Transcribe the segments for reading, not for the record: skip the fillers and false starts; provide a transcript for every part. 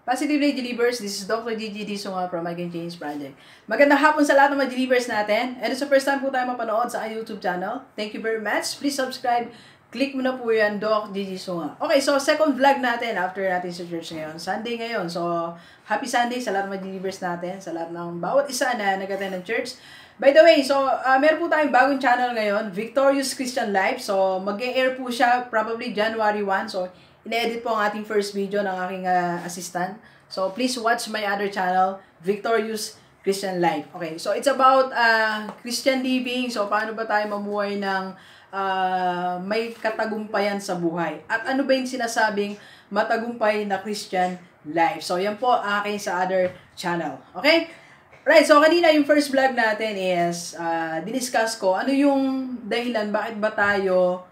Positive Day Delivers, this is Dr. Gigi Disunga from I Can Change Project. Magandang hapon sa lahat ng mga Delivers natin. And it's the first time po tayo mapanood sa YouTube channel. Thank you very much. Please subscribe. Click mo na po yan, Doc Gigi Sunga. Okay, so second vlog natin after natin sa church ngayon. Sunday ngayon. So, happy Sunday sa lahat ng mga Delivers natin. Sa lahat ng bawat isa na nag-attend ng church. By the way, so meron po tayong bagong channel ngayon, Victorious Christian Life. So, mag-e-air po siya probably January 1. So, ine-edit po ang ating first video ng aking assistant. So, please watch my other channel, Victorious Christian Life. Okay, so it's about Christian living. So, paano ba tayo mamuhay ng may katagumpayan sa buhay? At ano ba yung sinasabing matagumpay na Christian life? So, yan po aking sa other channel. Okay? Right, so kanina yung first vlog natin is diniscuss ko ano yung dahilan bakit ba tayo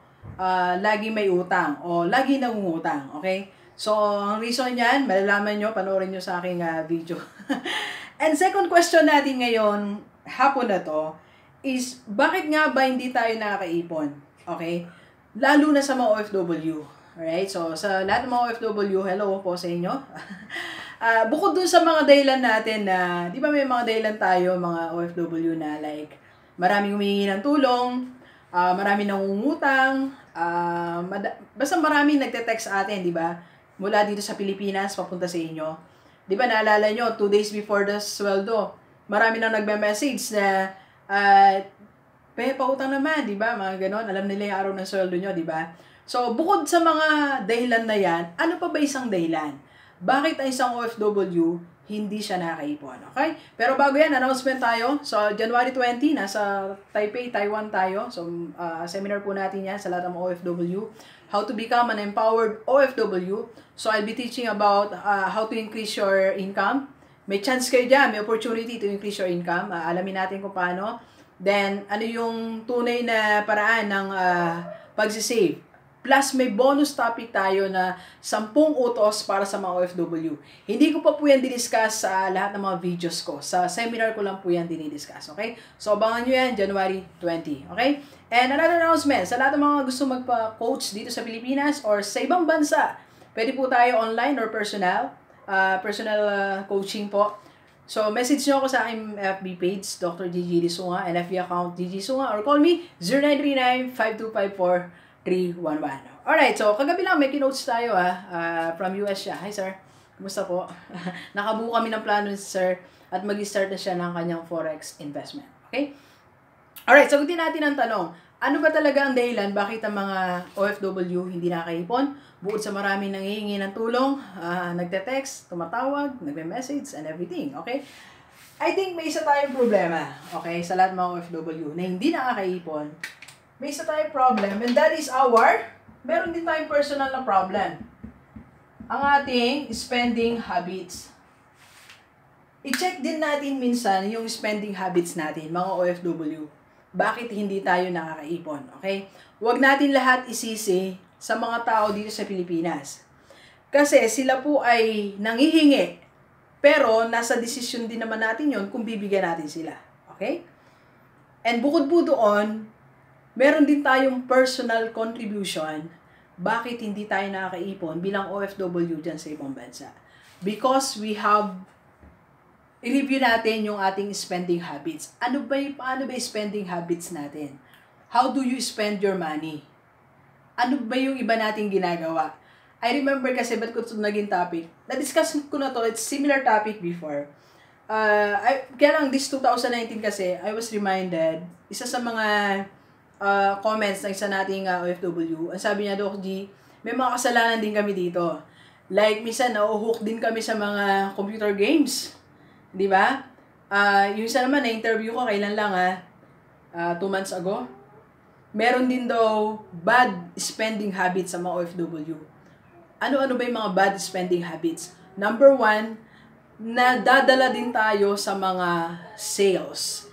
lagi may utang o lagi nangungutang, okay? So, ang reason niyan, malalaman nyo, panoorin nyo sa aking video. And second question natin ngayon, hapon na to, is bakit nga ba hindi tayo nakakaipon? Okay? Lalo na sa mga OFW. Alright? So, sa lahat ng mga OFW, hello po sa inyo. Bukod dun sa mga dahilan natin na, di ba may mga dahilan tayo, mga OFW na like, maraming humihingi ng tulong, maraming nangungutang, basta maraming nagte-text sa atin, di ba? Mula dito sa Pilipinas, papunta sa inyo. Di ba, naalala nyo, 2 days before the sweldo, marami nang nagme-message na, pautang naman, di ba? Mga ganon, alam nila yung araw ng sweldo nyo, di ba? So, bukod sa mga dahilan na yan, ano pa ba isang dahilan? Bakit ang isang OFW hindi siya nakakaipon? Okay? Pero bago yan, announcement tayo. So, January 20, nasa Taipei, Taiwan tayo. So, seminar po natin yan sa lahat ng OFW. How to become an empowered OFW. So, I'll be teaching about how to increase your income. May chance kayo dyan, may opportunity to increase your income. Alamin natin kung paano. Then, ano yung tunay na paraan ng pagsisave. Plus, may bonus topic tayo na 10 utos para sa mga OFW. Hindi ko pa po yan diniscuss sa lahat ng mga videos ko. Sa seminar ko lang po yan dinidiscuss, okay? So, abangan nyo yan, January 20, okay? And another announcement, sa lahat ng mga gusto magpa-coach dito sa Pilipinas or sa ibang bansa, pwede po tayo online or personal coaching po. So, message nyo ako sa aking FB page, Dr. Gigi Disunga, and FB account Gigi Disunga, or call me 0939-5254 311. Alright, so kagabi lang may kinotes tayo from US siya. Hi sir, kumusta po? Nakabuo kami ng plano ni sir at mag-start na siya ng kanyang forex investment. Okay? Alright, sagutin natin ang tanong. Ano ba talaga ang dahilan bakit ang mga OFW hindi nakakaipon? Bukod sa maraming nanghihingi ng tulong, nagte-text, tumatawag, nagme-message, and everything. Okay? I think may isa tayong problema, okay, sa lahat ng mga OFW na hindi nakakaipon. May isa tayong problem, and that is meron din tayong personal na problem. Ang ating spending habits. I-check din natin minsan yung spending habits natin, mga OFW. Bakit hindi tayo nakakaipon, okay? Huwag natin lahat isisi sa mga tao dito sa Pilipinas. Kasi sila po ay nanghihingi, pero nasa desisyon din naman natin yon kung bibigyan natin sila, okay? And bukod po doon, meron din tayong personal contribution bakit hindi tayo nakakaipon bilang OFW dyan sa ibang bansa. Because we have, i-review natin yung ating spending habits. Paano ba yung spending habits natin? How do you spend your money? Ano ba yung iba nating ginagawa? I remember kasi, ba't ko ito naging topic? Na-discuss ko na to, it's similar topic before. Kaya lang, this 2019 kasi, I was reminded, isa sa mga comments ng isa nating OFW. Ang sabi niya, Doc G, may mga kasalanan din kami dito. Like, minsan, nauhook din kami sa mga computer games. Di ba? Yung isa naman, na-interview ko, kailan lang 2 months ago. Meron din daw bad spending habits sa mga OFW. Ano-ano ba yung mga bad spending habits? Number 1, nadadala din tayo sa mga sales.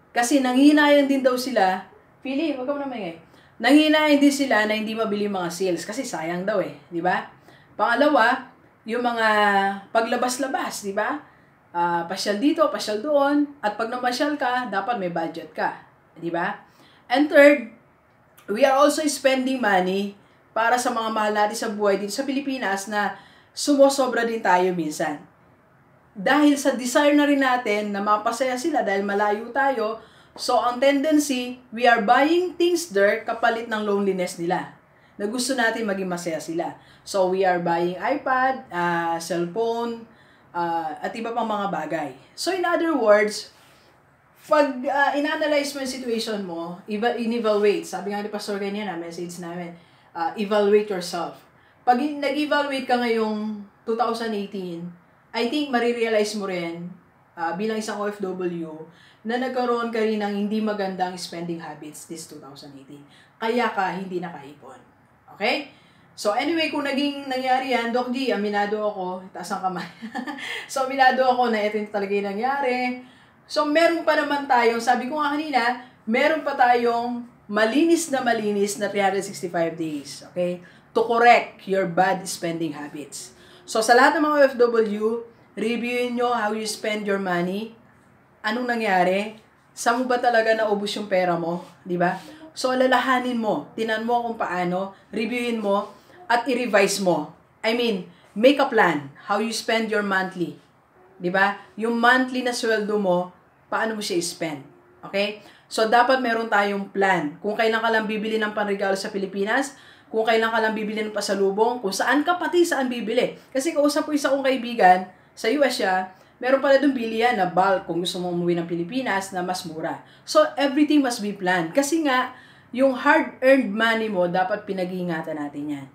Kasi nanghihinayan din daw sila. Pili, wag ka mo naman nanghihinayan din sila na hindi mabili mga sales kasi sayang daw di ba? Pangalawa, yung mga paglabas-labas, di ba? Pasyal dito, pasyal doon, at pag namasyal ka, dapat may budget ka, di ba? And third, we are also spending money para sa mga mahal natin sa buhay dito sa Pilipinas na sumosobra din tayo minsan. Dahil sa desire na rin natin na mapasaya sila dahil malayo tayo, so ang tendency, we are buying things there kapalit ng loneliness nila. Na gusto natin maging masaya sila. So we are buying iPad, cellphone, at iba pang mga bagay. So in other words, pag in-analyze mo yung situation mo, in-evaluate, sabi nga ni Pastor kanina, message namin, evaluate yourself. Pag nag-evaluate ka ngayong 2018, I think marirealize mo rin, bilang isang OFW, na nagkaroon ka rin ng hindi magandang spending habits this 2018. Kaya ka hindi nakaipon. Okay? So anyway, kung naging nangyari yan, Doc G, aminado ako, taas ang kamay. So aminado ako na ito talaga yung nangyari. So meron pa naman tayong, sabi ko nga kanina, meron pa tayong malinis na 365 days. Okay? To correct your bad spending habits. So, sa lahat ng mga OFW, reviewin nyo how you spend your money. Anong nangyari? Saan mo ba talaga naubos yung pera mo? Diba? So, alalahanin mo. Tinan mo kung paano. Reviewin mo. At i-revise mo. I mean, make a plan. How you spend your monthly. Diba? Yung monthly na sweldo mo, paano mo siya i-spend. Okay? So, dapat meron tayong plan. Kung kailan ka lang bibili ng panregalo sa Pilipinas, kung kailan ka lang bibili ng pasalubong, kung saan ka pati saan bibili. Kasi kausap ko isa kong kaibigan, sa US siya, meron pala doon bilihan na bulk kung gusto mong umuwi ng Pilipinas na mas mura. So, everything must be planned. Kasi nga, yung hard-earned money mo, dapat pinag-iingatan natin yan.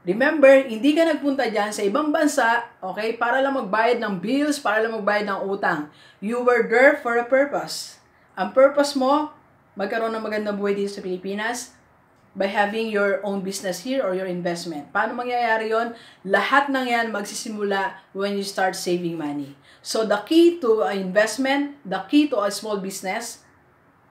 Remember, hindi ka nagpunta dyan sa ibang bansa, okay, para lang magbayad ng bills, para lang magbayad ng utang. You were there for a purpose. Ang purpose mo, magkaroon ng magandang buhay dito sa Pilipinas, by having your own business here or your investment. Paano mangyayari yon? Lahat ng yan magsisimula when you start saving money. So the key to investment, the key to a small business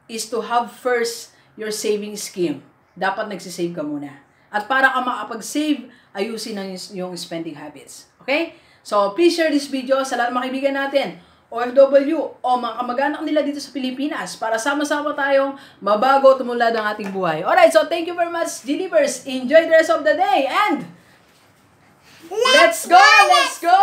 is to have first your saving scheme. Dapat nagsisave ka muna. At para ka makapag-save, ayusin yung spending habits. Okay? So please share this video sa lahat ng mga kaibigan natin. OFW o mga kamag-anak nila dito sa Pilipinas para sama-sama tayong mabago tumulad ang ating buhay. Alright, so thank you very much, G-Leapers. Enjoy the rest of the day and let's go! Let's go!